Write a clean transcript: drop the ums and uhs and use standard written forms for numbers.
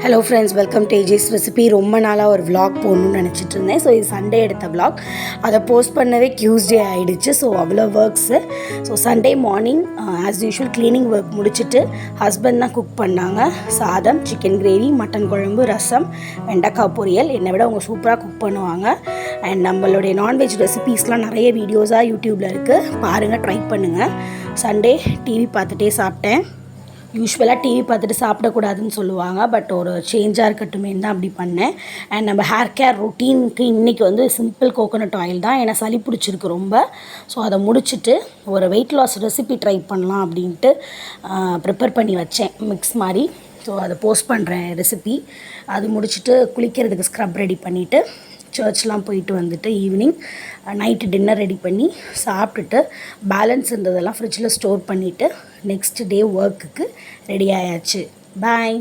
Hello friends, welcome to age is recipe. ரொம்ப நாளாக ஒரு விலாக் போடணும்னு நினச்சிட்டு இருந்தேன். ஸோ இது சண்டே எடுத்த விலாக். அதை போஸ்ட் பண்ணவே டியூஸ்டே ஆகிடுச்சு. ஸோ அவ்வளோ works. So Sunday morning as usual cleaning work முடிச்சுட்டு ஹஸ்பண்ட் தான் குக் பண்ணாங்க. சாதம், சிக்கன் கிரேவி, மட்டன் குழம்பு, ரசம், வெண்டைக்காய் பொரியல். என்னை விட அவங்க சூப்பராக குக் பண்ணுவாங்க. அண்ட் நம்மளுடைய நான்வெஜ் ரெசிபீஸ்லாம் நிறைய வீடியோஸாக யூடியூப்பில் இருக்குது, பாருங்கள், ட்ரை பண்ணுங்கள். சண்டே டிவி பார்த்துட்டே சாப்பிட்டேன். யூஸ்வலாக டிவி பார்த்துட்டு சாப்பிடக்கூடாதுன்னு சொல்லுவாங்க, பட் ஒரு சேஞ்சாக இருக்கட்டுமே தான் அப்படி பண்ணேன். அண்ட் நம்ம ஹேர் கேர் ரொட்டீனுக்கு இன்றைக்கி வந்து சிம்பிள் கோகோனட் ஆயில் தான். ஏன்னா சளி பிடிச்சிருக்கு ரொம்ப. ஸோ அதை முடிச்சுட்டு ஒரு வெயிட் லாஸ் ரெசிபி ட்ரை பண்ணலாம் அப்படின்ட்டு ப்ரிப்பேர் பண்ணி வச்சேன், மிக்ஸ் மாதிரி. ஸோ அதை போஸ்ட் பண்ணுறேன் ரெசிபி. அது முடிச்சுட்டு குளிக்கிறதுக்கு ஸ்க்ரப் ரெடி பண்ணிவிட்டு சர்ச்லாம் போயிட்டு வந்துட்டு ஈவினிங் நைட்டு டின்னர் ரெடி பண்ணி சாப்பிட்டுட்டு பேலன்ஸ் இருந்ததெல்லாம் ஃப்ரிட்ஜில் ஸ்டோர் பண்ணிவிட்டு நெக்ஸ்ட் டே ஒர்க்குக்கு ரெடி ஆயாச்சு. பாய்.